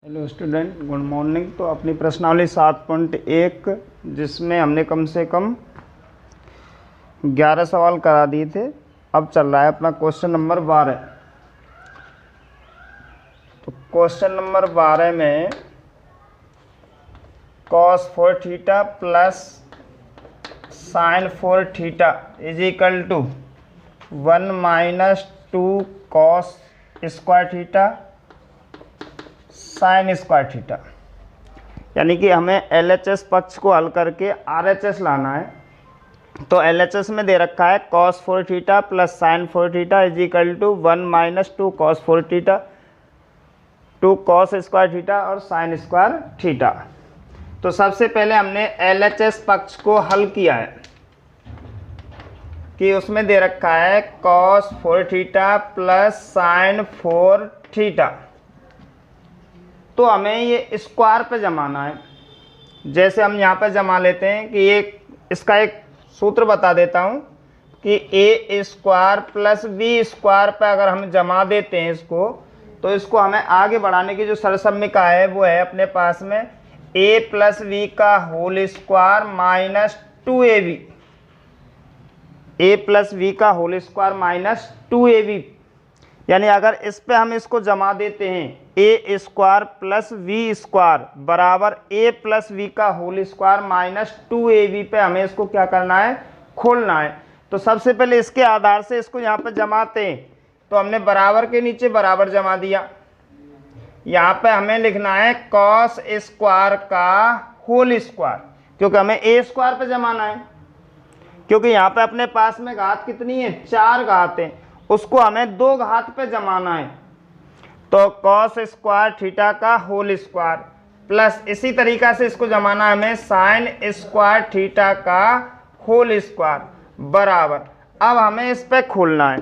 Hello student, good morning. तो अपनी प्रश्नावली 7.1 जिसमें हमने कम से कम 11 सवाल करा दिए थे, अब चल रहा है अपना क्वेश्चन नंबर 12। तो क्वेश्चन नंबर 12 में cos 4 theta plus sin 4 theta is equal to 1 minus 2 cos square theta sine square theta, यानी कि हमें LHS पक्ष को हल करके RHS लाना है। तो LHS में दे रखा है cos 4 theta plus sine 4 theta is equal to 1 minus 2 cos 4 theta, 2 cos square theta और साइन स्क्वायर थीटा। तो सबसे पहले हमने LHS पक्ष को हल किया है कि उसमें दे रखा है cos 4 theta plus sine 4 theta. तो हमें ये स्क्वायर पे जमाना है। जैसे हम यहाँ पे जमा लेते हैं कि इसका एक सूत्र बता देता हूँ कि ए स्क्वायर प्लस बी स्क्वायर पे अगर हम जमा देते हैं इसको, तो इसको हमें आगे बढ़ाने की जो सरसम्मिका है वो है अपने पास में ए प्लस बी का होल स्क्वायर माइनस 2ab, ए प्लस बी का होल स्क्वायर माइनस 2ab। यानी अगर इस पे हम इसको जमा देते हैं ए स्क्वायर प्लस वी स्क्वायर बराबर ए प्लस वी का होल स्क्वायर माइनस 2ab पे हमें इसको क्या करना है, खोलना है। तो सबसे पहले इसके आधार से इसको यहाँ पे जमाते हैं। तो हमने बराबर के नीचे बराबर जमा दिया। यहाँ पे हमें लिखना है कॉस स्क्वायर का होल स्क्वायर, क्योंकि हमें ए स्क्वायर पे जमाना है, क्योंकि यहाँ पे अपने पास में घात कितनी है, 4 घात है, उसको हमें 2 घात पे जमाना है। तो cos स्क्वायर थीटा का होल स्क्वायर प्लस इसी तरीका से इसको जमाना है हमें साइन स्क्वायर थीटा का होल स्क्वायर बराबर। अब हमें इस पे खोलना है,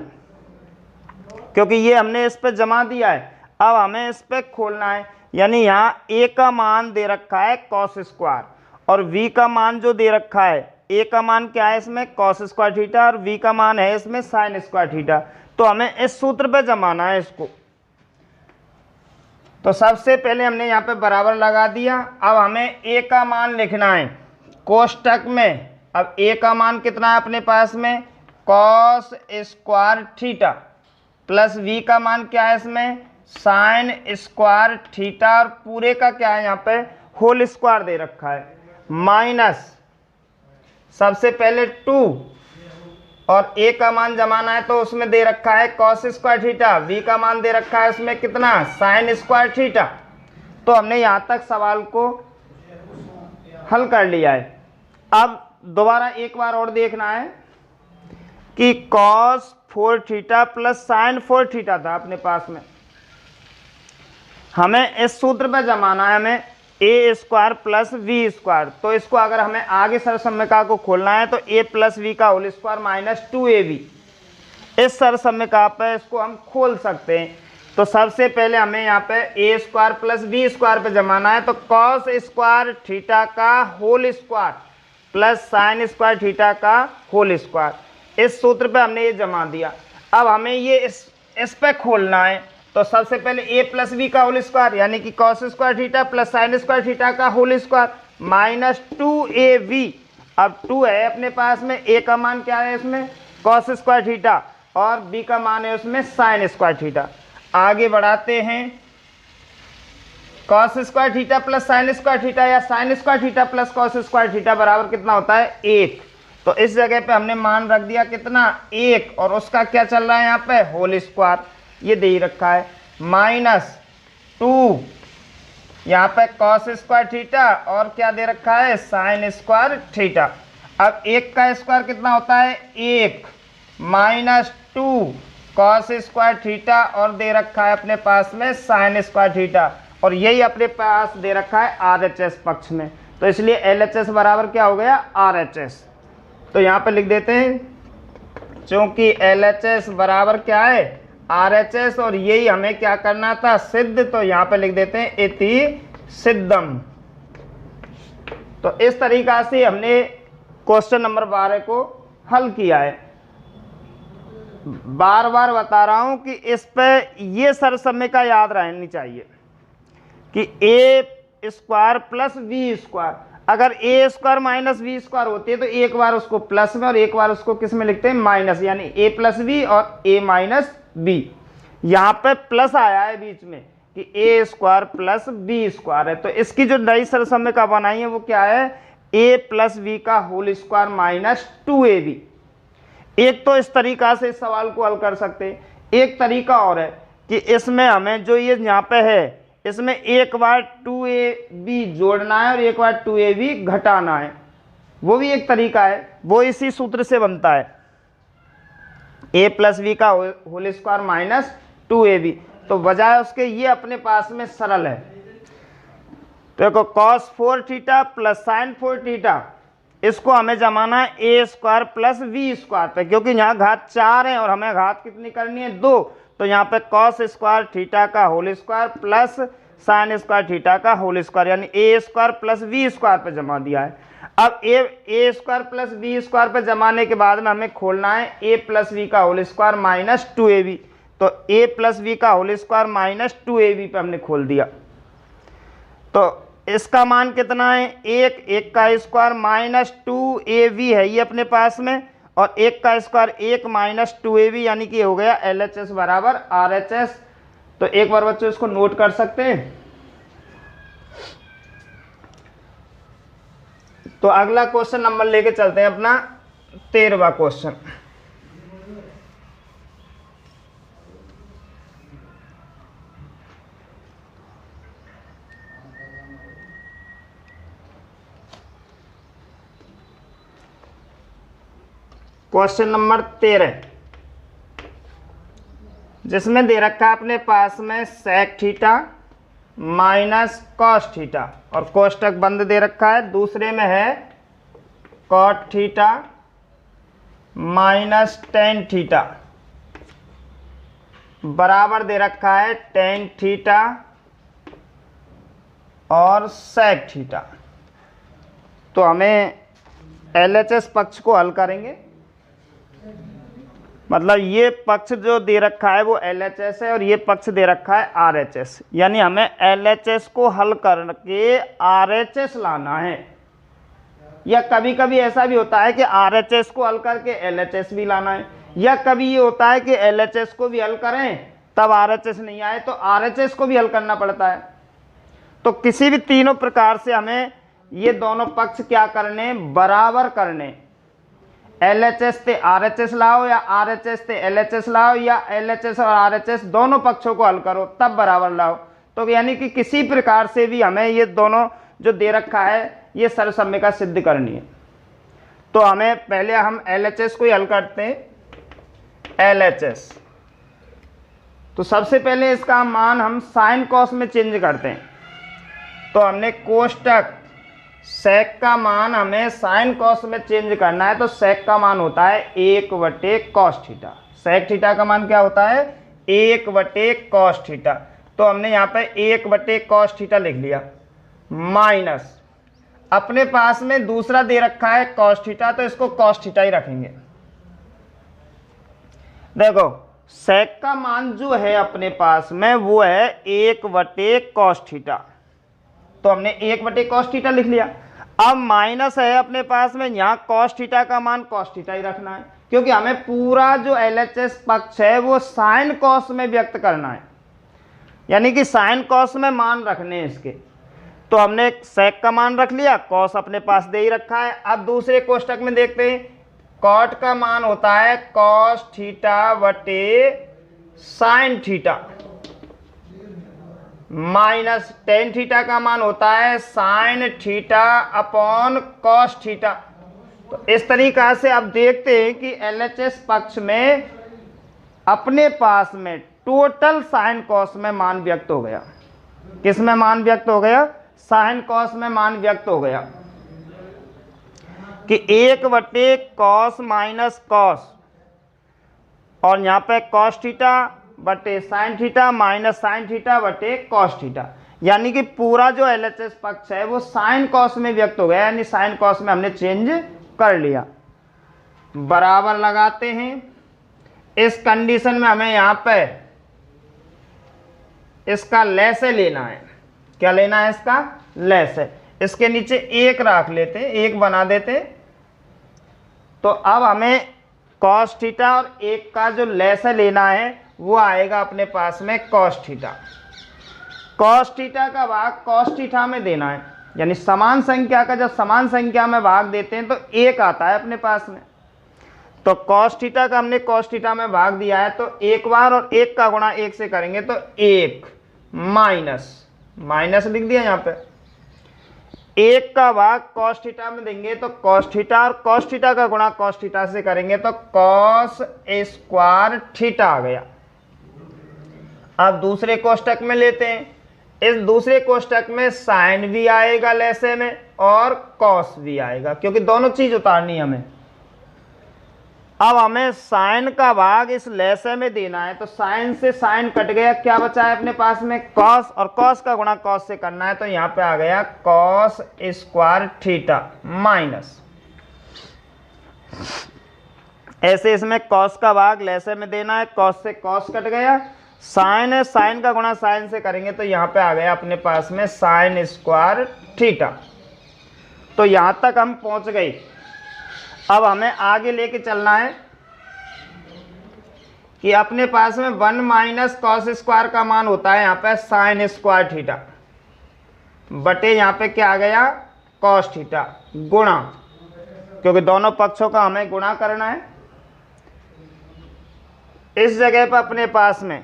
क्योंकि ये हमने इस पे जमा दिया है। अब हमें इस पे खोलना है, यानी यहाँ a का मान दे रखा है cos स्क्वायर और v का मान जो दे रखा है, a का मान क्या है इसमें cos स्क्वायर थीटा और v का मान है इसमें साइन स्क्वायर थीटा। तो हमें इस सूत्र पे जमाना है इसको। तो सबसे पहले हमने यहाँ पे बराबर लगा दिया। अब हमें a का मान लिखना है कोष्टक में। अब a का मान कितना है अपने पास में, cos square theta plus v का मान क्या है इसमें, साइन स्क्वायर थीटा और पूरे का क्या है यहाँ पे होल स्क्वायर दे रखा है माइनस सबसे पहले 2 और a का मान जमाना है तो उसमें दे रखा है cos स्क्वायर थीटा, v का मान दे रखा है उसमें कितना, साइन स्क्वायर थीटा। तो हमने यहाँ तक सवाल को हल कर लिया है। अब दोबारा एक बार और देखना है कि cos 4 theta plus sine 4 theta था अपने पास में, हमें इस सूत्र पे जमाना है हमें ए स्क्वायर प्लस वी स्क्वायर। तो इसको अगर हमें आगे सरसम्मिका को खोलना है तो ए प्लस वी का होल स्क्वायर माइनस 2ab, इस सरसम्मिका पे इसको हम खोल सकते हैं। तो सबसे पहले हमें यहाँ पे A square plus V square पे जमाना है। तो कॉस स्क्वायर थीटा का whole square plus sine square theta का होल स्क्वायर, इस सूत्र पे हमने ये जमा दिया। अब हमें ये इस पे खोलना है। तो सबसे पहले ए प्लस बी का होल स्क्वायर यानी कि cos square theta plus sine square theta का होल स्क्वायर माइनस 2ab। अब 2 है अपने पास में, ए का मान क्या है इसमें कॉस स्क्वायर थीटा और बी का मान है उसमें साइन स्क्वायर थीटा। आगे बढ़ाते हैं, cos square theta plus sine square theta या sine square theta plus cos square theta बराबर कितना होता है, 1। तो इस जगह पे हमने मान रख दिया कितना, 1, और उसका क्या चल रहा है यहाँ पे होल स्क्वायर, ये दे ही रखा है माइनस 2, यहाँ पे कॉस स्क्वायर थीटा और क्या दे रखा है, साइन स्क्वायर थीटा। अब 1 का स्क्वायर कितना होता है, 1 माइनस 2 कॉस स्क्वायर थीटा और दे रखा है अपने पास में साइन स्क्वायर थीटा, और यही अपने पास दे रखा है RHS पक्ष में। तो इसलिए LHS बराबर क्या हो गया, RHS। तो यहाँ पे लिख देते हैं, चूंकि LHS बराबर क्या है, RHS, और यही हमें क्या करना था, सिद्ध। तो यहाँ पे लिख देते हैं इति सिद्धम। तो इस तरीका से हमने क्वेश्चन नंबर 12 को हल किया है। बार बार बता रहा हूं कि इस पे ये सरसम्मिका याद रहनी चाहिए कि ए स्क्वायर प्लस वी स्क्वायर, अगर ए स्क्वायर माइनस वी स्क्वायर होती है तो एक बार उसको प्लस में और एक बार उसको किस में लिखते हैं, माइनस, यानी ए प्लस वी और ए माइनस बी। यहाँ पे प्लस आया है बीच में कि ए स्क्वायर प्लस बी स्क्वायर है, तो इसकी जो नई सरसम्यका बनाई है वो क्या है, ए प्लस वी का होल स्क्वायर माइनस 2ab। एक तो इस तरीका से इस सवाल को हल कर सकते हैं, एक तरीका और है कि इसमें हमें जो ये यहाँ पे है इसमें एक बार 2ab जोड़ना है और एक बार 2ab घटाना है, वो भी एक तरीका है, वो इसी सूत्र से बनता है, a प्लस वी का होल स्क्वायर माइनस 2ab। तो बजाय उसके ये अपने पास में सरल है। तो देखो cos 4 theta plus sin 4 theta, इसको हमें जमाना है A square plus V square पे, क्योंकि यहाँ घात 4 है और हमें घात कितनी करनी है, 2। तो यहाँ पे cos स्क्वायर थीटा का whole square plus sin square theta का होल स्क्वायर, यानी A square plus V square पे जमा दिया है। अब A square plus V square पे जमाने के बाद में हमें खोलना है ए प्लस वी का होल स्क्वायर माइनस 2ab। तो ए प्लस वी का होल स्क्वायर माइनस 2ab पे हमने खोल दिया, तो इसका मान कितना है, एक का स्क्वायर माइनस 2ab है ये अपने पास में, और एक का स्क्वायर 1 माइनस 2ab, यानी कि हो गया LHS बराबर RHS। तो एक बार बच्चों इसको नोट कर सकते हैं। तो अगला क्वेश्चन नंबर लेके चलते हैं अपना 13वां क्वेश्चन। क्वेश्चन नंबर 13, जिसमें दे रखा है अपने पास में sec theta minus cos theta और कोष्टक बंद दे रखा है। दूसरे में है cot theta minus tan theta बराबर दे रखा है टेन थीटा और सेक थीटा। तो हमें LHS पक्ष को हल करेंगे, मतलब ये पक्ष जो दे रखा है वो LHS है और ये पक्ष दे रखा है RHS, यानी हमें LHS को हल करके RHS लाना है। या कभी कभी ऐसा भी होता है कि RHS को हल करके LHS भी लाना है, या कभी ये होता है कि LHS को भी हल करें तब RHS नहीं आए तो RHS को भी हल करना पड़ता है। तो किसी भी तीनों प्रकार से हमें ये दोनों पक्ष क्या करने, बराबर करने। LHS से RHS लाओ या RHS से LHS लाओ या LHS और RHS दोनों पक्षों को हल करो तब बराबर लाओ। तो यानी कि किसी प्रकार से भी हमें ये दोनों जो दे रखा है ये सर्वसम्यका सिद्ध करनी है। तो हमें पहले हम LHS को ही हल करते हैं। LHS तो सबसे पहले इसका मान हम साइन कॉस में चेंज करते हैं। तो हमने कोष्टक सेक का मान हमें साइन कॉस में चेंज करना है, तो सेक का मान होता है 1/cos थीटा। सेक थीटा का मान क्या होता है, 1/cos थीटा। तो हमने यहाँ पे 1/cos थीटा लिख लिया, माइनस अपने पास में दूसरा दे रखा है cos थीटा, तो इसको cos थीटा ही रखेंगे। देखो सेक का मान जो है अपने पास में वो है 1/cos थीटा, तो हमने 1/cos थीटा लिख लिया। अब माइनस है अपने पास में, यहाँ cos थीटा का मान cos थीटा ही रखना है, क्योंकि हमें पूरा जो LHS पक्ष है वो साइन कॉस में व्यक्त करना है, यानी कि साइन कॉस में मान रखने हैं इसके। तो हमने सेक का मान रख लिया, कॉस अपने पास दे ही रखा है। अब दूसरे कोष्टक में देखते हैं, कॉट का मान होता है cos थीटा बटे sine theta, minus tan theta का मान होता है sine theta upon cos theta. तो इस तरीका से आप देखते हैं कि LHS पक्ष में अपने पास में टोटल साइन कॉस में मान व्यक्त हो गया। किस में मान व्यक्त हो गया, साइन कॉस में मान व्यक्त हो गया कि 1/cos माइनस कॉस, और यहाँ पे cos थीटा बटे sine theta minus sine theta बटे cos थीटा, यानी कि पूरा जो LHS पक्ष है वो साइन कॉस में व्यक्त हो गया, यानी साइन कॉस में हमने चेंज कर लिया। बराबर लगाते हैं। इस कंडीशन में हमें यहाँ पे इसका ले से लेना है, क्या लेना है, इसका लेस है। इसके नीचे एक रख लेते, एक बना देते। तो अब हमें कॉस थीटा और एक का जो लेस है लेना है, वो आएगा अपने पास में कॉस थीटा। कॉस थीटा का भाग कॉस थीटा में देना है, यानी समान संख्या का जब समान संख्या में भाग देते हैं तो एक आता है अपने पास में। तो कॉस थीटा का हमने कॉस थीटा में भाग दिया है, तो एक बार और एक का गुणा एक से करेंगे तो एक माइनस माइनस लिख दिया यहाँ पे। एक का भाग कॉस थीटा में देंगे तो कॉस थीटा, और कॉस थीटा का गुणा कॉस थीटा से करेंगे तो कॉस स्क्वायर थीटा आ गया। अब दूसरे कोष्टक में लेते हैं। इस दूसरे कोष्टक में साइन भी आएगा लेसे में और कॉस भी आएगा, क्योंकि दोनों चीज उतारनी है हमें। अब हमें साइन का भाग इस लेसे में देना है, तो साइन से साइन कट गया, क्या बचा है अपने पास में कॉस, और कॉस का गुणा कॉस से करना है, तो यहाँ पे आ गया कॉस स्क्वायर थीटा माइनस। ऐसे इसमें कॉस का भाग लेसे में देना है, कॉस से कॉस कट गया, साइन है, साइन का गुणा साइन से करेंगे तो यहाँ पे आ गया अपने पास में साइन स्क्वायर थीटा। तो यहां तक हम पहुंच गए। अब हमें आगे लेके चलना है कि अपने पास में 1 माइनस कॉस स्क्वायर का मान होता है यहाँ पे साइन स्क्वायर थीटा बटे यहाँ पे क्या आ गया कॉस थीटा गुणा, क्योंकि दोनों पक्षों का हमें गुणा करना है। इस जगह पर अपने पास में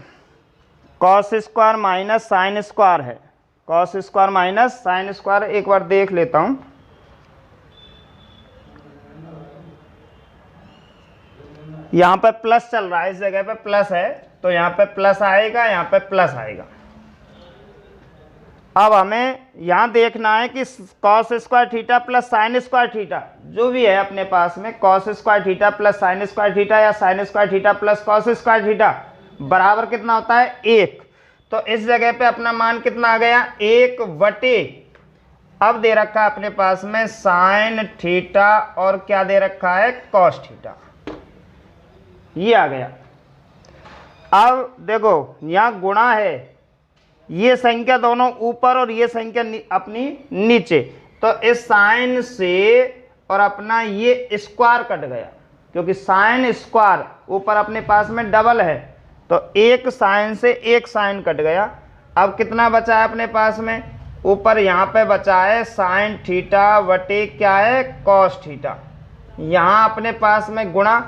cos square minus sine square है, cos square minus sine square एक बार देख लेता हूं। यहां पे प्लस चल रहा है, इस जगह पे प्लस है तो यहां पे प्लस आएगा, यहां पे प्लस आएगा। अब हमें यहां देखना है कि cos square theta plus sine square theta जो भी है अपने पास में, cos square theta plus sine square theta या sine square theta plus cos square theta बराबर कितना होता है 1। तो इस जगह पे अपना मान कितना आ गया 1 बटे, अब दे रखा है अपने पास में साइन थीटा और क्या दे रखा है कॉस थीटा, ये आ गया। अब देखो यहां गुणा है, ये संख्या दोनों ऊपर और ये संख्या अपनी नीचे, तो इस साइन से और अपना ये स्क्वायर कट गया, क्योंकि साइन स्क्वायर ऊपर अपने पास में डबल है, तो एक साइन से एक साइन कट गया। अब कितना बचा है अपने पास में, ऊपर यहाँ पे बचा है साइन थीटा बटे क्या है कॉस थीटा, यहाँ अपने पास में गुणा,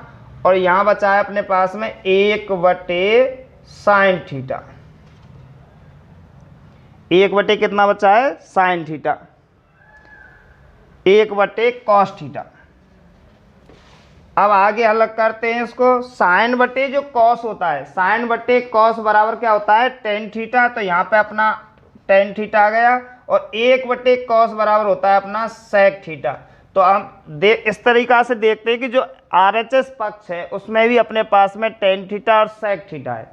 और यहाँ बचा है अपने पास में 1 बटे साइन थीटा, 1 बटे कितना बचा है साइन थीटा, 1 बटे कॉस थीटा। अब आगे अलग करते हैं इसको, साइन बटे जो कॉस होता है, साइन बटे कॉस बराबर क्या होता है टेन थीटा, तो यहाँ पे अपना टेन थीटा आ गया, और 1 बटे कॉस बराबर होता है अपना सेक थीटा। तो हम इस तरीका से देखते हैं कि जो आरएचएस पक्ष है उसमें भी अपने पास में टेन थीटा और सेक थीटा है,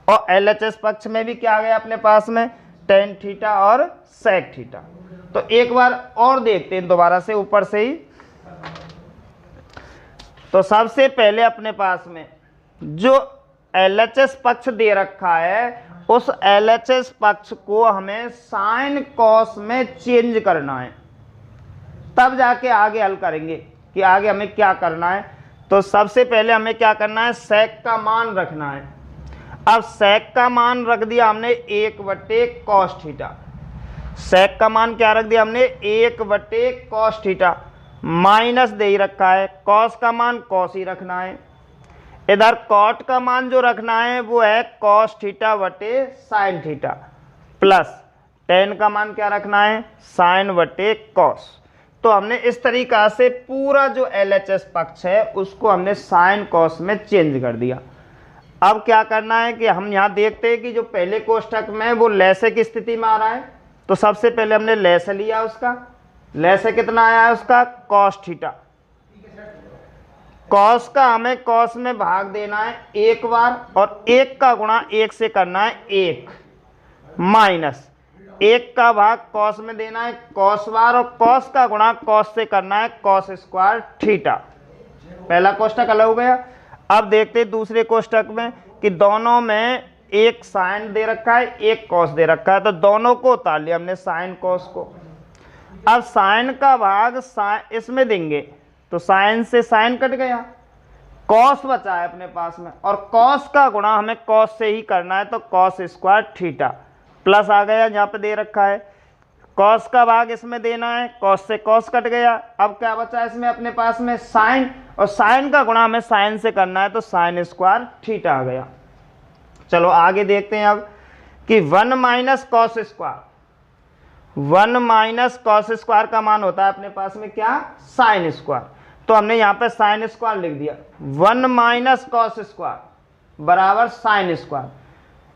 और एलएचएस पक्ष में भी क्या आ गया अपने पास में टेन थीटा और सेक थीटा। तो एक बार और देखते हैं दोबारा से ऊपर से ही। तो सबसे पहले अपने पास में जो एलएचएस पक्ष दे रखा है, उस एलएचएस पक्ष को हमें साइन कॉस में चेंज करना है, तब जाके आगे हल करेंगे कि आगे हमें क्या करना है। तो सबसे पहले हमें क्या करना है सेक का मान रखना है। अब सेक का मान रख दिया हमने 1 बटे कॉस थीटा, सेक का मान क्या रख दिया हमने 1 बटे कॉस थीटा, माइनस दे ही रखा है, कॉस का मान कॉस ही रखना है, इधर कॉट का मान जो रखना है वो है कॉस थीटा बटे साइन थीटा, प्लस टेन का मान क्या रखना है साइन बटे कॉस। तो हमने इस तरीका से पूरा जो एलएचएस पक्ष है उसको हमने साइन कॉस में चेंज कर दिया। अब क्या करना है कि हम यहाँ देखते हैं कि जो पहले कोष्ठक में वो लेसे की स्थिति में आ रहा है, तो सबसे पहले हमने लेसे लिया, उसका लेसे कितना आया है उसका कॉस थीटा, कॉस का हमें कॉस में भाग देना है एक बार, और 1 का गुणा 1 से करना है 1, माइनस 1 का भाग कॉस में देना है कॉस बार, और कॉस का गुणा कॉस से करना है कॉस स्क्वायर थीटा। पहला कोष्ठक अलग हो गया। अब देखते हैं दूसरे कोष्ठक में कि दोनों में एक साइन दे रखा है, एक कॉस दे रखा है, तो दोनों को उतार लिया हमने साइन कॉस को। अब साइन का भाग इसमें देंगे तो साइन से साइन कट गया, कॉस बचा है अपने पास में, और कॉस का गुणा हमें कॉस से ही करना है, तो कॉस स्क्वायर थीटा प्लस आ गया, यहाँ पे दे रखा है कॉस का भाग इसमें देना है, कॉस से कॉस कट गया। अब क्या बचा इसमें अपने पास में साइन, और साइन का गुणा हमें साइन से करना है, तो साइन स्क्वायर थीटा आ गया। चलो आगे देखते हैं अब कि 1 minus cos square, 1 minus cos square का मान होता है अपने पास में क्या, साइन स्क्वायर, तो हमने यहाँ पे साइन स्क्वायर लिख दिया। 1 माइनस कॉस स्क्वायर बराबर साइन स्क्वायर,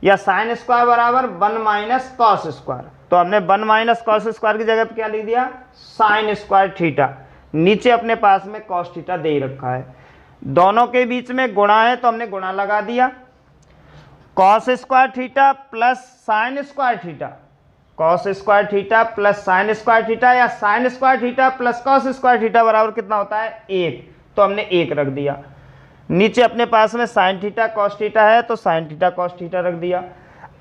या साइन स्क्वायर बराबर 1 माइनस कॉस स्क्वायर, तो हमने 1 माइनस कॉस स्क्वायर की जगह पे क्या लिख दिया, साइन स्क्वायर थीटा, नीचे अपने पास में कॉस थीटा दे ही रखा है, दोनों के बीच में गुणा है तो हमने गुणा लगा दिया, cos square theta plus sine square theta, cos square theta plus sine square theta, या sine square theta plus cos square theta बराबर कितना होता है 1, तो हमने 1 रख दिया। नीचे अपने पास में साइन थीटा कॉस थीटा है, तो साइन थीटा कॉस थीटा रख दिया।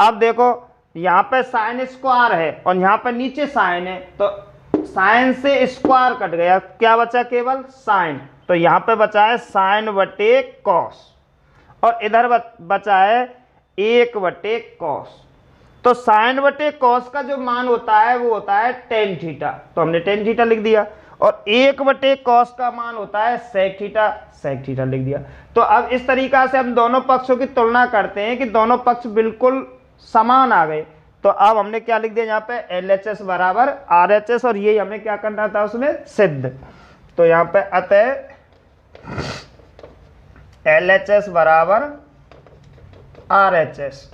अब देखो यहाँ पे साइन स्क्वायर है और यहाँ पे नीचे साइन है, तो साइन से स्क्वायर कट गया, क्या बचा केवल साइन, तो यहाँ पे बचा है साइन बटे कॉस, और इधर बचा है 1 बटे कॉस, तो साइन बटे कॉस का जो मान होता है वो होता है टेन थीटा, तो हमने टेन थीटा लिख दिया, और 1 बटे कॉस का मान होता है सेक थीटा, सेक थीटा लिख दिया। तो अब इस तरीका से हम दोनों पक्षों की तुलना करते हैं कि दोनों पक्ष बिल्कुल समान आ गए, तो अब हमने क्या लिख दिया यहाँ पे LHS बराबर RHS, और ये हमें क्या करना था उसमें सिद्ध, तो यहाँ पे अतः LHS बराबर RHS।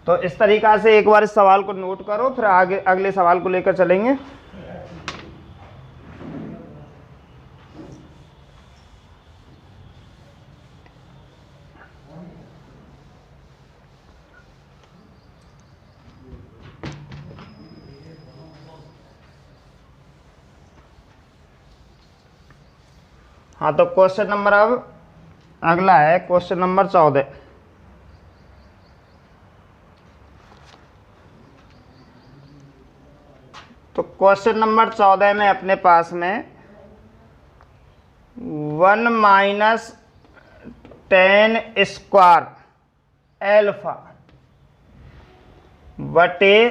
तो इस तरीका से एक बार इस सवाल को नोट करो, फिर आगे अगले सवाल को लेकर चलेंगे। हाँ, तो क्वेश्चन नंबर अब अगला है क्वेश्चन नंबर 14। तो क्वेश्चन नंबर 14 में अपने पास में 1 माइनस टेन स्क्वायर एल्फा बटे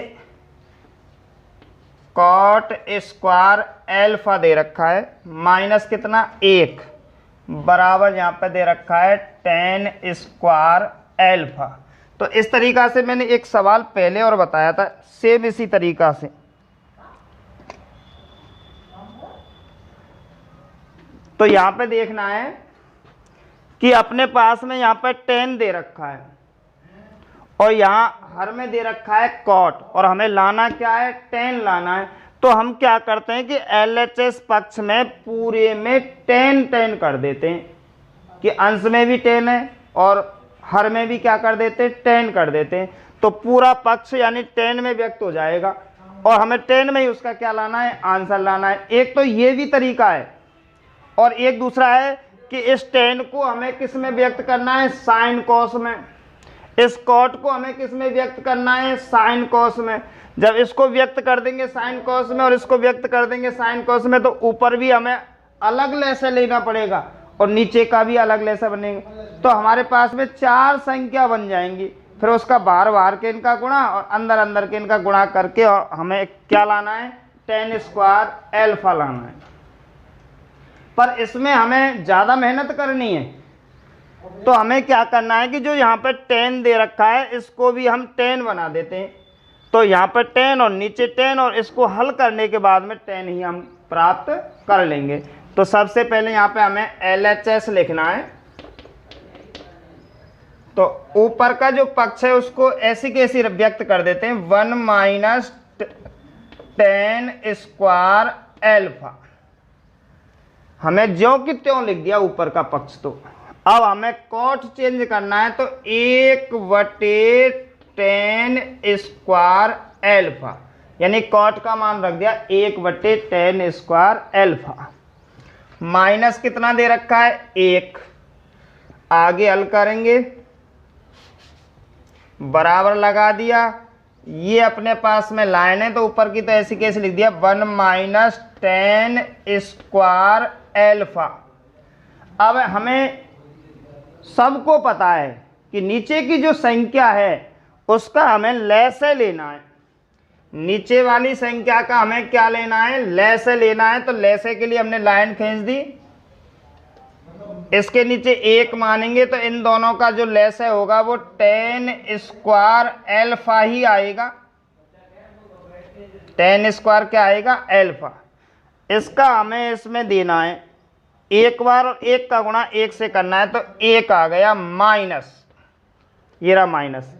कॉट स्क्वायर एल्फा दे रखा है, माइनस कितना 1 बराबर यहाँ पे दे रखा है टेन स्क्वायर एल्फा। तो इस तरीका से मैंने एक सवाल पहले और बताया था, सेम इसी तरीका से। तो यहाँ पे देखना है कि अपने पास में यहाँ पे टेन दे रखा है और यहाँ हर में दे रखा है कॉट, और हमें लाना क्या है, टेन लाना है। तो हम क्या करते हैं कि LHS पक्ष में पूरे में टेन टेन कर देते हैं कि अंश में भी टेन है और हर में भी क्या कर देते हैं, टेन कर देते हैं, तो पूरा पक्ष यानी टेन में व्यक्त हो जाएगा, और हमें टेन में ही उसका क्या लाना है, आंसर लाना है। एक तो ये भी तरीका है, और एक दूसरा है कि इस टेन को हमें किस में व्यक्त करना है, साइन कॉस में, इस कॉट को हमें किस में व्यक्त करना है, साइन कॉस में। जब इसको व्यक्त कर देंगे साइन कॉस में और इसको व्यक्त कर देंगे साइन कॉस में, तो ऊपर भी हमें अलग लेसे लेना पड़ेगा और नीचे का भी अलग लेसे बनेगा, तो हमारे पास में 4 संख्या बन जाएंगी। फिर उसका बाहर बाहर के इनका गुणा और अंदर अंदर के इनका गुणा करके, और हमें क्या लाना है, टेन स्क्वायर एल्फा लाना है। पर इसमें हमें ज़्यादा मेहनत करनी है, तो हमें क्या करना है कि जो यहाँ पर टेन दे रखा है इसको भी हम टेन बना देते हैं, तो यहाँ पर टेन और नीचे टेन, और इसको हल करने के बाद में टेन ही हम प्राप्त कर लेंगे। तो सबसे पहले यहाँ पे हमें LHS लिखना है। तो ऊपर का जो पक्ष है उसको ऐसी कैसी व्यक्त कर देते हैं, 1 माइनस टेन स्क्वायर एल्फा, हमें ज्यों की त्यों लिख दिया ऊपर का पक्ष। तो अब हमें कॉट चेंज करना है, तो 1 बटे टेन स्क्वायर एल्फा, यानी कॉट का मान रख दिया 1 बटे टेन स्क्वायर एल्फा, माइनस कितना दे रखा है 1, आगे हल करेंगे, बराबर लगा दिया। ये अपने पास में लाइन है तो ऊपर की तो ऐसी कैसे लिख दिया, 1 माइनस टेन स्क्वायर एल्फा। अब हमें सबको पता है कि नीचे की जो संख्या है उसका हमें लैसे लेना है। नीचे वाली संख्या का हमें क्या लेना है, लैसे लेना है। तो लैसे के लिए हमने लाइन खींच दी, इसके नीचे एक मानेंगे तो इन दोनों का जो लैसे होगा वो टेन स्क्वायर एल्फा ही आएगा। टेन स्क्वायर क्या आएगा, एल्फा। इसका हमें इसमें देना है एक बार, और एक का गुणा एक से करना है, तो एक आ गया माइनस, ये रहा माइनस।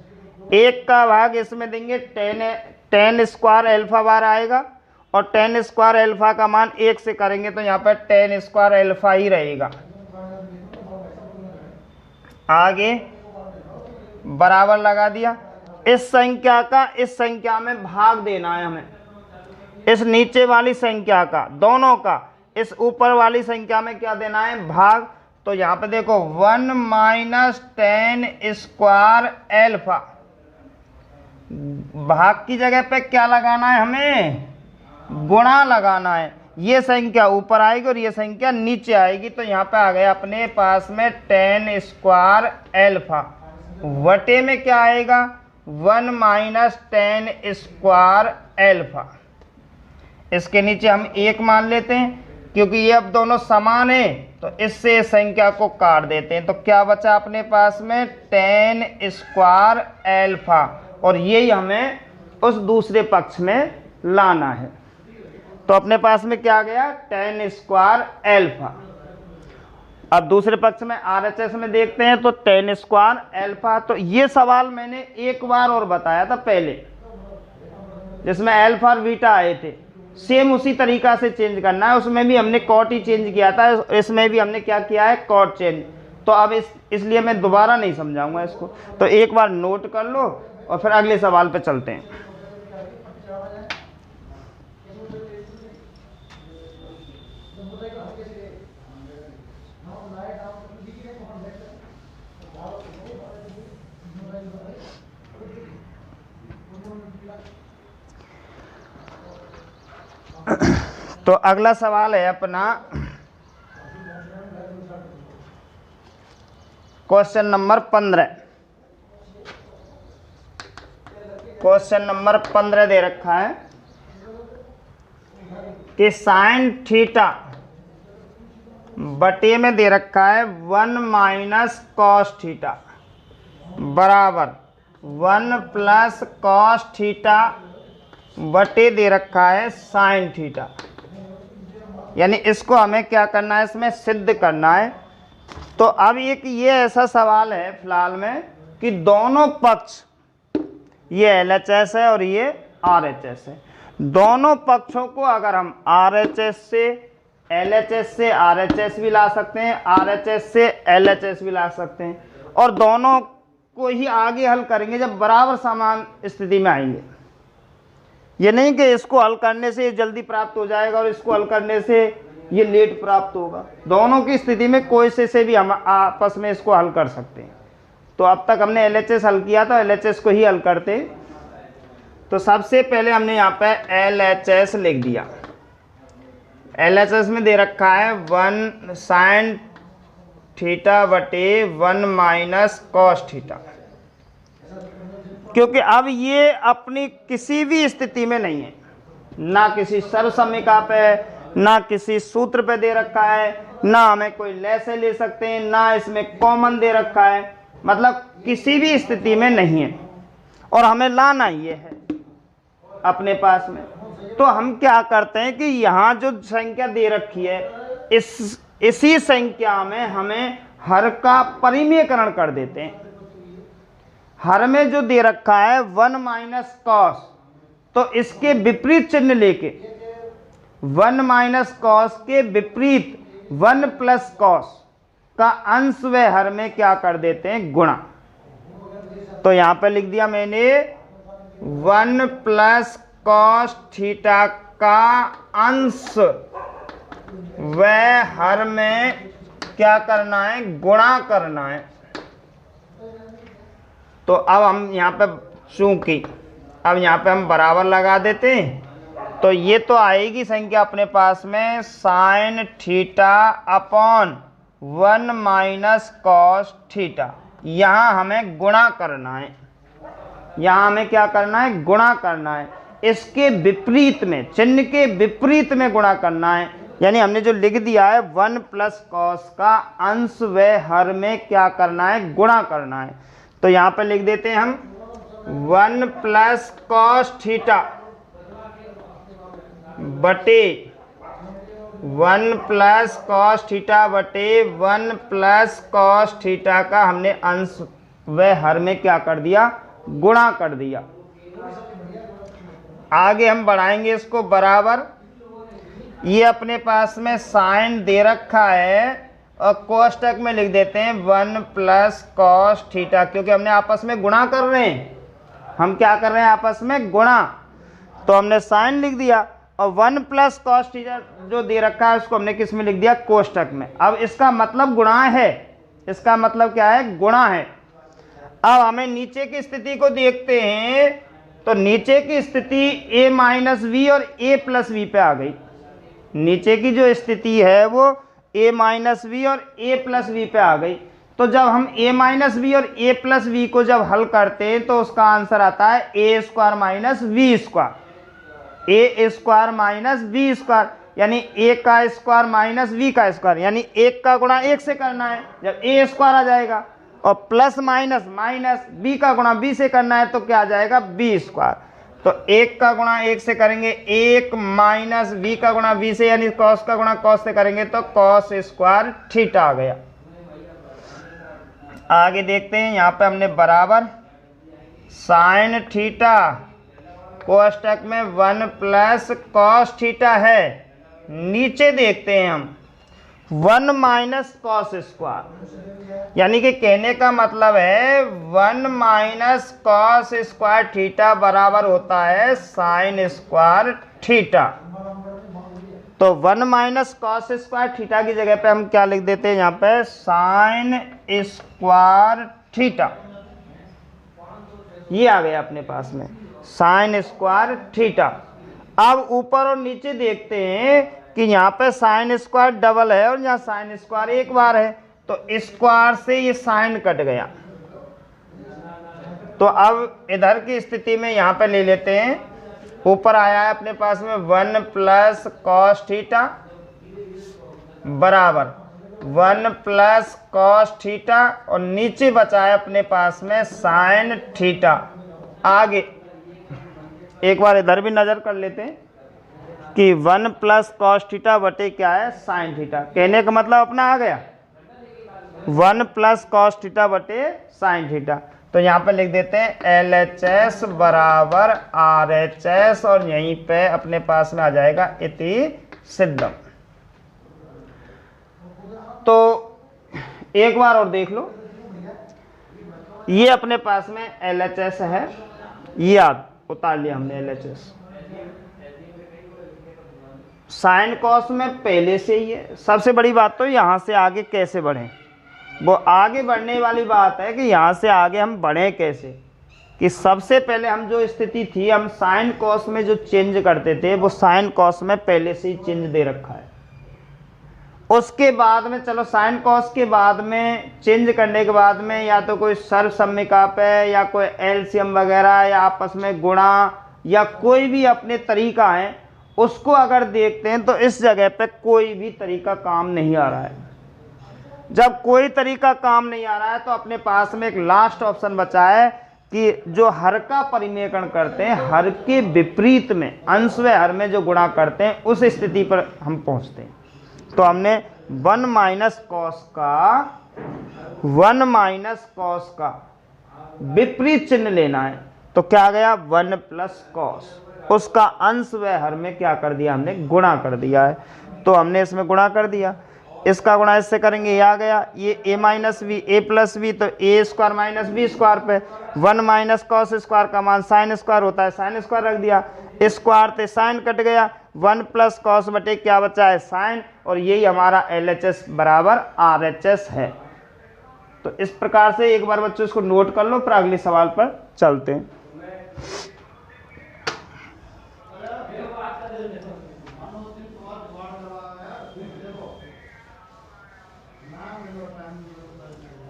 एक का भाग इसमें देंगे, टेन स्क्वायर एल्फा बार आएगा, और टेन स्क्वायर एल्फा का मान एक से करेंगे तो यहाँ पर टेन स्क्वायर एल्फा ही रहेगा। आगे बराबर लगा दिया। इस संख्या का इस संख्या में भाग देना है हमें, इस नीचे वाली संख्या का, दोनों का इस ऊपर वाली संख्या में क्या देना है, भाग। तो यहाँ पे देखो 1 माइनस टेन स्क्वायर एल्फा, भाग की जगह पे क्या लगाना है, हमें गुणा लगाना है। ये संख्या ऊपर आएगी और ये संख्या नीचे आएगी, तो यहाँ पे आ गया अपने पास में टेन स्क्वायर एल्फा। वटे में क्या आएगा, 1 माइनस टेन स्क्वायर एल्फा। इसके नीचे हम एक मान लेते हैं, क्योंकि ये अब दोनों समान है तो इससे संख्या को काट देते हैं। तो क्या बचा अपने पास में, टेन स्क्वायर एल्फा, और यही हमें उस दूसरे पक्ष में लाना है। तो अपने पास में क्या गया, टेन स्क्वायर एल्फा। अब दूसरे पक्ष में RHS में देखते हैं तो टेन स्क्वायर एल्फा। तो ये सवाल मैंने एक बार और बताया था पहले, जिसमें एल्फा और बीटा आए थे, सेम उसी तरीका से चेंज करना है। उसमें भी हमने कॉट ही चेंज किया था, इसमें भी हमने क्या किया है, कॉट चेंज। तो अब इसलिए मैं दोबारा नहीं समझाऊंगा इसको, तो एक बार नोट कर लो और फिर अगले सवाल पे चलते हैं। तो अगला सवाल है अपना क्वेश्चन नंबर 15। क्वेश्चन नंबर 15 दे रखा है कि साइन थीटा बटे में दे रखा है 1 माइनस कॉस थीटा बराबर 1 प्लस कॉस थीटा बटे दे रखा है साइन थीटा। यानी इसको हमें क्या करना है, इसमें सिद्ध करना है। तो अब एक ये ऐसा सवाल है फिलहाल में कि दोनों पक्ष, ये LHS है और ये RHS है, दोनों पक्षों को अगर हम RHS से LHS से RHS भी ला सकते हैं, RHS से LHS भी ला सकते हैं, और दोनों को ही आगे हल करेंगे जब बराबर समान स्थिति में आएंगे। ये नहीं कि इसको हल करने से जल्दी प्राप्त हो जाएगा और इसको हल करने से ये लेट प्राप्त होगा। दोनों की स्थिति में कोई से भी हम आपस में इसको हल कर सकते हैं। तो अब तक हमने LHS हल किया था, LHS को ही हल करते। तो सबसे पहले हमने यहाँ पे LHS लिख दिया। LHS में दे रखा है 1 साइन थीटा बटे 1 माइनस कॉस थीटा, क्योंकि अब ये अपनी किसी भी स्थिति में नहीं है, ना किसी सर्वसमीका पे, ना किसी सूत्र पे दे रखा है, ना हमें कोई लैसे ले सकते हैं, ना इसमें कॉमन दे रखा है, मतलब किसी भी स्थिति में नहीं है और हमें लाना ये है अपने पास में। तो हम क्या करते हैं कि यहाँ जो संख्या दे रखी है इसी संख्या में हमें हर का परिमेयकरण कर देते हैं। हर में जो दे रखा है 1 माइनस कॉस, तो इसके विपरीत चिन्ह लेके 1 माइनस कॉस के विपरीत 1 प्लस कॉस का अंश व हर में क्या कर देते हैं, गुणा। तो यहां पे लिख दिया मैंने 1 प्लस कॉस थीटा का अंश व हर में क्या करना है, गुणा करना है। तो अब हम यहाँ पे चूंकि अब यहाँ पे हम बराबर लगा देते हैं, तो ये तो आएगी संख्या अपने पास में sine theta upon 1 minus cos theta. यहाँ हमें गुणा करना है, यहाँ हमें क्या करना है, गुणा करना है। इसके विपरीत में, चिन्ह के विपरीत में गुणा करना है। यानी हमने जो लिख दिया है 1 प्लस कॉस का अंश व हर में क्या करना है, गुणा करना है। तो यहाँ पे लिख देते हैं हम 1 प्लस कॉस थीटा बटे 1 प्लस कॉस थीटा बटे 1 प्लस कॉस थीटा का हमने अंश व हर में क्या कर दिया, गुणा कर दिया। आगे हम बढ़ाएंगे इसको बराबर। ये अपने पास में साइन दे रखा है और कोष्टक में लिख देते हैं 1 प्लस कॉस थीटा, क्योंकि हमने आपस में गुणा कर रहे हैं। हम क्या कर रहे हैं, आपस में गुणा। तो हमने साइन लिख दिया और 1 प्लस कॉस थीटा जो दे रखा है उसको हमने किस में लिख दिया, कोष्टक में। अब इसका मतलब गुणा है, इसका मतलब क्या है, गुणा है। अब हमें नीचे की स्थिति को देखते हैं, तो नीचे की स्थिति a माइनस वी और a प्लस वी पे आ गई। नीचे की जो स्थिति है वो a माइनस वी और a प्लस वी पे आ गई। तो जब हम a माइनस वी और a प्लस वी को जब हल करते हैं तो उसका आंसर आता है a square minus V square, a square minus V square, यानी a का स्क्वायर माइनस v का स्क्वायर, यानी 1 का गुणा 1 से करना है जब a स्क्वायर आ जाएगा, और प्लस माइनस माइनस b का गुणा b से करना है तो क्या आ जाएगा, b स्क्वायर। तो 1 का गुणा 1 से करेंगे 1 माइनस v का गुणा v से, यानी cos का गुणा cos से करेंगे तो cos स्क्वायर थीटा आ गया। आगे देखते हैं, यहाँ पे हमने बराबर साइन थीटा कोष्टक में 1 प्लस कॉस थीटा है। नीचे देखते हैं हम 1 माइनस कॉस स्क्वायर, यानी कि कहने का मतलब है 1 माइनस कॉस स्क्वायर थीटा बराबर होता है साइन स्क्वायर थीटा। तो 1 माइनस कॉस स्क्वायर थीटा की जगह पे हम क्या लिख देते हैं, यहाँ पे साइन स्क्वायर थीटा। ये आ गया अपने पास में साइन स्क्वायर थीटा। अब ऊपर और नीचे देखते हैं कि यहाँ पे साइन स्क्वायर डबल है और यहाँ साइन स्क्वायर एक बार है, तो स्क्वायर से ये साइन कट गया। तो अब इधर की स्थिति में यहाँ पे ले लेते हैं, ऊपर आया है अपने पास में 1 प्लस कॉस थीटा बराबर 1 प्लस कॉस थीटा, और नीचे बचा है अपने पास में साइन थीटा। आगे एक बार इधर भी नजर कर लेते हैं कि 1 प्लस कॉस थीटा बटे क्या है, साइन थीटा। कहने का मतलब अपना आ गया 1 प्लस कॉस थीटा बटे साइन थीटा। तो यहाँ पे लिख देते हैं LHS बराबर RHS, और यहीं पे अपने पास में आ जाएगा इति सिद्धम। तो एक बार और देख लो, ये अपने पास में LHS है, ये याद उतार लिया हमने LHS। साइन कॉस में पहले से ही है। सबसे बड़ी बात तो यहाँ से आगे कैसे बढ़ें, वो आगे बढ़ने वाली बात है कि यहाँ से आगे हम बढ़ें कैसे। कि सबसे पहले हम जो स्थिति थी, हम साइन कॉस में जो चेंज करते थे वो साइन कॉस में पहले से ही चेंज दे रखा है। उसके बाद में चलो साइन कॉस के बाद में चेंज करने के बाद में या तो कोई सर्वसम्मिका पे या कोई एलसीएम वगैरह या आपस में गुणा या कोई भी अपने तरीका है, उसको अगर देखते हैं तो इस जगह पे कोई भी तरीका काम नहीं आ रहा है। जब कोई तरीका काम नहीं आ रहा है तो अपने पास में एक लास्ट ऑप्शन बचा है कि जो हर का परिमेयकरण करते हैं, हर के विपरीत में अंश व हर में जो गुणा करते हैं, उस स्थिति पर हम पहुंचते हैं। तो हमने 1 माइनस कॉस का विपरीत चिन्ह लेना है। तो क्या गया 1 प्लस कॉस, उसका अंश व हर में क्या कर दिया हमने, गुणा कर दिया है। तो हमने इसमें गुणा कर दिया, इसका गुणा इससे करेंगे, ये आ गया, ये a minus V A plus V, तो a square minus B square पे 1 माइनस कॉस स्क्वायर का मान साइन स्क्वायर होता है, साइन स्क्वायर रख दिया। स्क्वायर थे, साइन कट गया, 1 प्लस कॉस बटे क्या बचा है साइन, और यही हमारा LHS बराबर RHS है। तो इस प्रकार से एक बार बच्चों इसको नोट कर लो, फिर अगले सवाल पर चलते हैं।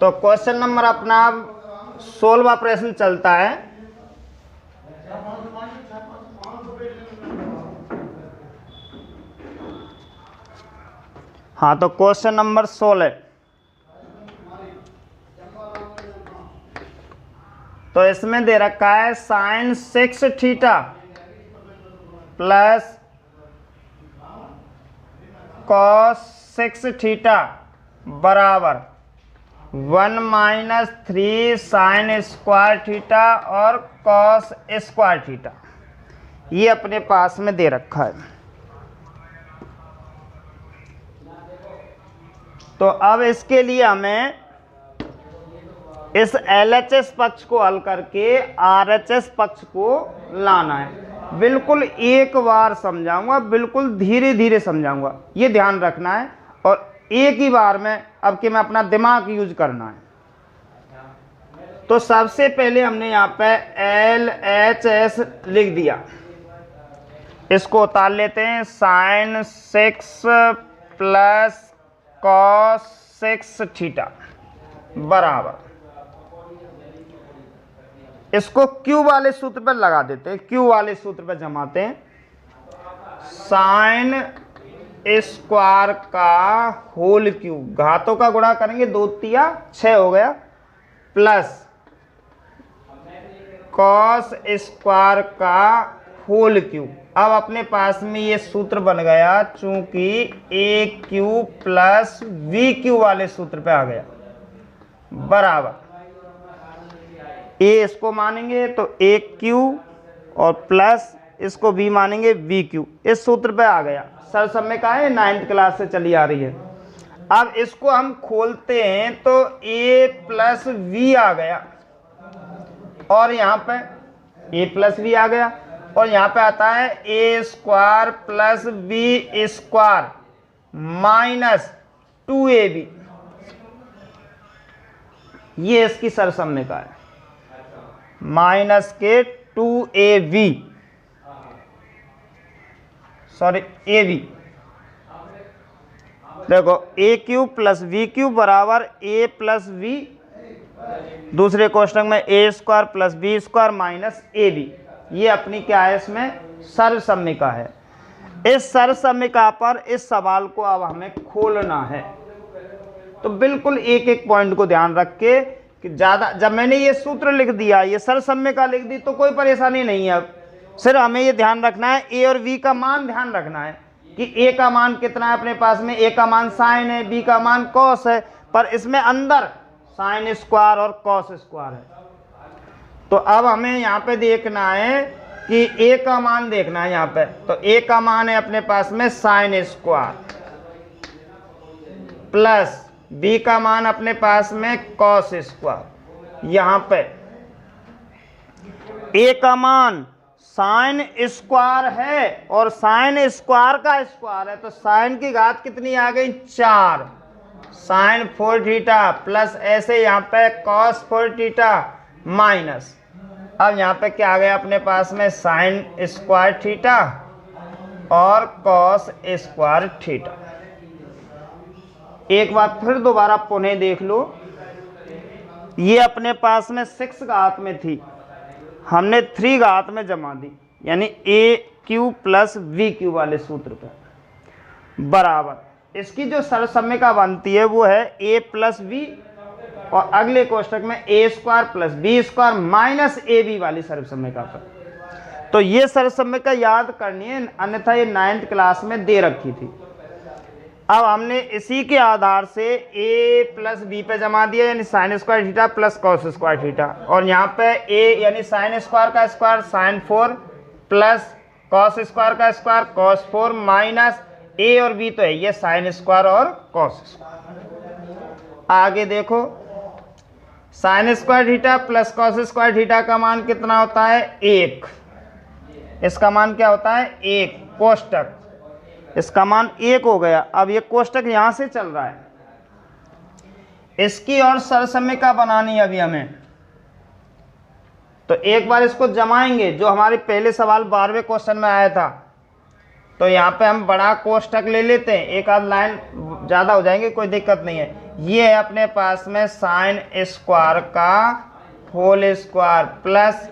तो क्वेश्चन नंबर अपना 16वां प्रश्न चलता है। हाँ, तो क्वेश्चन नंबर 16, तो इसमें दे रखा है sine 6 theta plus cos 6 theta बराबर 1 माइनस 3 साइन स्क्वायर थीटा और कॉस स्क्वायर थीटा, ये अपने पास में दे रखा है। तो अब इसके लिए हमें इस LHS पक्ष को हल करके RHS पक्ष को लाना है। बिल्कुल एक बार समझाऊंगा, बिल्कुल धीरे धीरे समझाऊंगा, ये ध्यान रखना है, और एक ही बार में अब कि मैं अपना दिमाग यूज करना है। तो सबसे पहले हमने यहाँ पे LHS लिख दिया, इसको उतार लेते हैं। साइन 6 प्लस कॉस 6 थीटा बराबर, इसको क्यू वाले सूत्र पर लगा देते हैं, क्यू वाले सूत्र पर जमाते हैं। साइन स्क्वायर का होल क्यू, घातों का गुणा करेंगे, 2 तिया 6 हो गया, प्लस कॉस स्क्वायर का होल क्यू। अब अपने पास में ये सूत्र बन गया, चूंकि ए क्यू प्लस वी क्यू वाले सूत्र पे आ गया, बराबर ए इसको मानेंगे तो ए क्यू और प्लस इसको भी मानेंगे वी क्यू, इस सूत्र पे आ गया। सर समय का है, 9th क्लास से चली आ रही है। अब इसको हम खोलते हैं तो ए प्लस वी आ गया, और यहाँ पे ए प्लस वी आ गया, और यहाँ पे आता है A square plus B square minus 2ab, ये इसकी सरसम्यिका है, माइनस के 2ab, सॉरी ab। देखो A cube plus V cube बराबर ए प्लस वी, दूसरे क्वेश्चन में A square plus B square minus A B, ये अपनी क्या है, इसमें सर्वसम्यिका है। इस सर्वसम्यिका पर इस सवाल को अब हमें खोलना है। तो बिल्कुल एक एक पॉइंट को ध्यान रख के कि ज़्यादा, जब मैंने ये सूत्र लिख दिया, ये सर्वसम्यिका लिख दी, तो कोई परेशानी नहीं है। अब सिर्फ हमें ये ध्यान रखना है, ए और वी का मान ध्यान रखना है कि ए का मान कितना है अपने पास में, ए का मान साइन है, बी का मान कॉस है, पर इसमें अंदर साइन स्क्वायर और कॉस स्क्वायर है। तो अब हमें यहाँ पे देखना है कि ए का मान देखना है यहाँ पे, तो ए का मान है अपने पास में साइन स्क्वायर, प्लस बी का मान अपने पास में कॉस स्क्वायर। यहाँ पे ए का मान साइन स्क्वायर है और साइन स्क्वायर का स्क्वायर है, तो साइन की घात कितनी आ गई, 4 साइन 4 थीटा, प्लस ऐसे यहाँ पे कॉस 4 थीटा माइनस, अब यहाँ पे क्या आ गया अपने पास में साइन स्क्वायर थीटा और कॉस स्क्वायर थीटा। एक बार फिर दोबारा पुनः देख लो, ये अपने पास में 6 घात में थी, हमने 3 घात में जमा दी, यानी ए क्यू प्लस वी क्यू वाले सूत्र पे, बराबर इसकी जो सर्वसम्यिका बनती है वो है ए प्लस वी, और अगले कोष्टक में A square plus B square minus A B वाली सर्वसम्यिका पर। तो ये सर्वसम्यिका याद करनी है, अन्यथा ये 9th क्लास में दे रखी थी। अब हमने इसी के आधार से a प्लस बी पे जमा दिया, यानी sine square theta plus cos square theta, और यहाँ पे a यानी साइन स्क्वायर का square sine 4 plus cos square का स्क्वायर कॉस 4 माइनस a और b तो है ये साइन स्क्वायर और कॉस स्क्वायर। आगे देखो, sign square theta plus cos square theta का मान कितना होता है, 1, इसका मान क्या होता है 1 कोष्टक, इसका मान 1 हो गया। अब ये कोष्टक यहां से चल रहा है, इसकी और सरसम्यिका बनानी है अभी हमें। तो एक बार इसको जमाएंगे जो हमारे पहले सवाल 12वें क्वेश्चन में आया था। तो यहाँ पे हम बड़ा कोष्टक ले लेते हैं, एक आध लाइन ज़्यादा हो जाएंगे, कोई दिक्कत नहीं है। ये है अपने पास में साइन स्क्वायर का whole square plus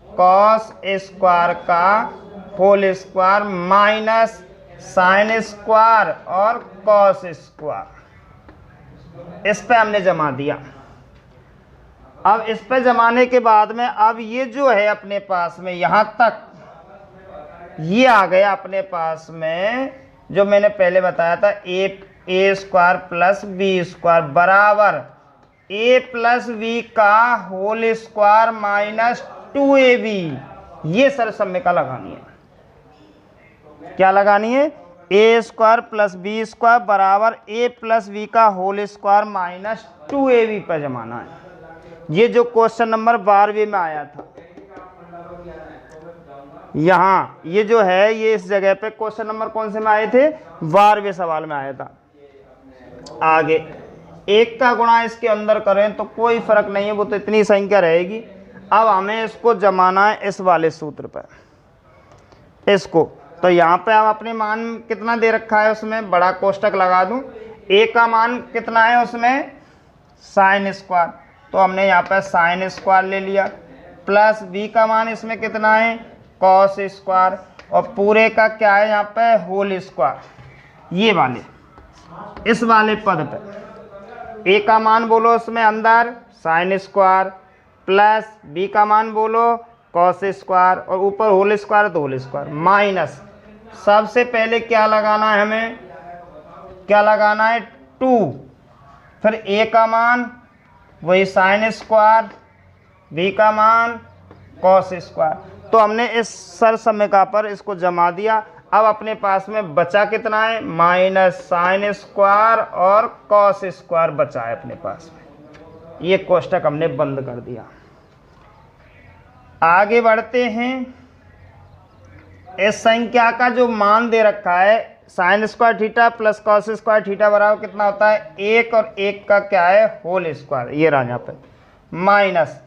cos square का whole square minus sine square और कॉस स्क्वायर। इस पे हमने जमा दिया। अब इस पे जमाने के बाद में अब ये जो है अपने पास में यहाँ तक ये आ गया अपने पास में, जो मैंने पहले बताया था ए स्क्वायर प्लस बी स्क्वायर बराबर ए प्लस बी का होल स्क्वायर माइनस 2ab। ये सरसम्यिका लगानी है। क्या लगानी है? A square plus B square बराबर ए प्लस बी का होल स्क्वायर माइनस 2ab पर जमाना है। ये जो क्वेश्चन नंबर 12वें में आया था, यहाँ ये जो है ये इस जगह पे क्वेश्चन नंबर कौन से में आए थे? 12वें सवाल में आया था। आगे 1 का गुणा इसके अंदर करें तो कोई फर्क नहीं है, वो तो इतनी संख्या रहेगी। अब हमें इसको जमाना है इस वाले सूत्र पर इसको। तो यहाँ पे अब अपने मान कितना दे रखा है उसमें, बड़ा कोष्टक लगा दूं। ए का मान कितना है उसमें? साइन स्क्वायर, तो हमने यहाँ पे साइन स्क्वायर ले लिया। प्लस बी का मान इसमें कितना है? कॉस स्क्वायर, और पूरे का क्या है यहाँ पे? Whole square. ये वाले इस वाले पद पे ए का मान बोलो उसमें अंदर साइन स्क्वायर, प्लस बी का मान बोलो कॉस स्क्वायर, और ऊपर होल स्क्वायर तो होल स्क्वायर माइनस। सबसे पहले क्या लगाना है हमें? क्या लगाना है? 2। फिर ए का मान वही साइन स्क्वायर, बी का मान कॉस स्क्वायर। तो हमने इस सरसम्यिका पर इसको जमा दिया। अब अपने पास में बचा कितना है? माइनस साइन स्क्वायर और कॉस स्क्वायर बचा है अपने पास में। ये कोष्टक हमने बंद कर दिया। आगे बढ़ते हैं। इस संख्या का जो मान दे रखा है sine square theta plus cos square theta बराबर कितना होता है? 1 और 1 का क्या है? Whole square. ये रहा यहाँ पे माइनस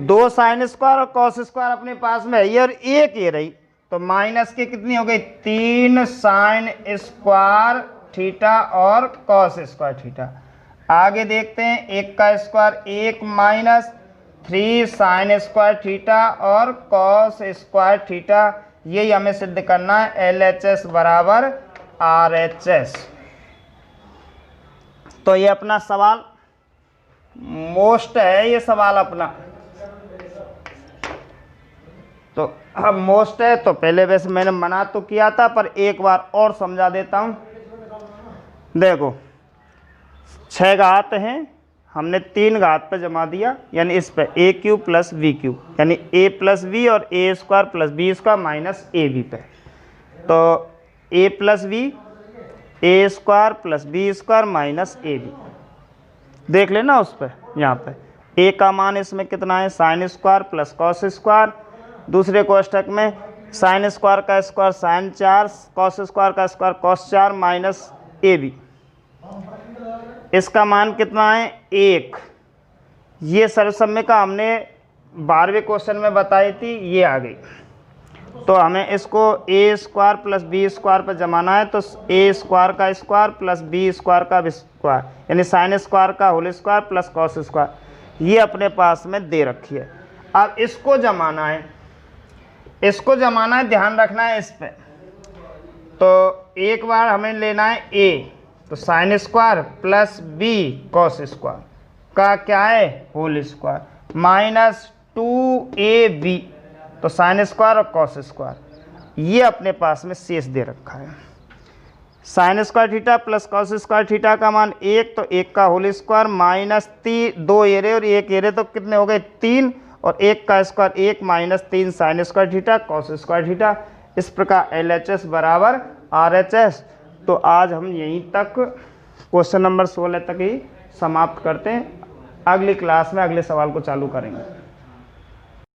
2 साइन स्क्वायर और कॉस स्क्वायर अपने पास में है ये, और 1 ये रही। तो माइनस के कितनी हो गई? 3 साइन स्क्वायर थीटा और कॉस स्क्वायर थीटा। आगे देखते हैं 1 का square 1 minus 3 sine square theta और कॉस स्क्वायर थीटा। यही हमें सिद्ध करना है, LHS बराबर RHS। तो ये अपना सवाल मोस्ट है, ये सवाल अपना। तो अब मोस्ट है तो पहले वैसे मैंने मना तो किया था, पर एक बार और समझा देता हूँ। देखो 6 घात हैं, हमने 3 घात पे जमा दिया, यानी इस पे A cube plus B cube, यानी ए प्लस बी और A square plus B square minus A B पे। तो A plus B, A square plus B square minus A B देख लेना उस पर। यहाँ पे ए का मान इसमें कितना है? Sine square plus cos square. दूसरे कोष्टक में साइन स्क्वायर का स्क्वायर साइन 4, कॉस स्क्वायर का square cos 4 minus A B. इसका मान कितना है? 1। ये सरसम्यिका हमने 12वें क्वेश्चन में बताई थी, ये आ गई। तो हमें इसको A square plus B square पर जमाना है। तो ए स्क्वायर का स्क्वायर प्लस बी स्क्वायर का स्क्वायर, यानी साइन स्क्वायर का whole square plus cos square, ये अपने पास में दे रखी है। अब इसको जमाना है, इसको जमाना है, ध्यान रखना है इस पे। तो एक बार हमें लेना है ए, तो sine square plus B cos square का क्या है? होल स्क्वायर माइनस 2ab, तो साइन स्क्वायर और कॉस स्क्वायर ये अपने पास में शेष दे रखा है। Sine square theta plus cos square theta का मान 1, तो 1 का होल स्क्वायर माइनस 2 एरे और 1 एरे, तो कितने हो गए? 3, और 1 का square 1 minus 3 sine square theta cos square theta. इस प्रकार LHS बराबर RHS। तो आज हम यहीं तक क्वेश्चन नंबर 16 तक ही समाप्त करते हैं। अगली क्लास में अगले सवाल को चालू करेंगे।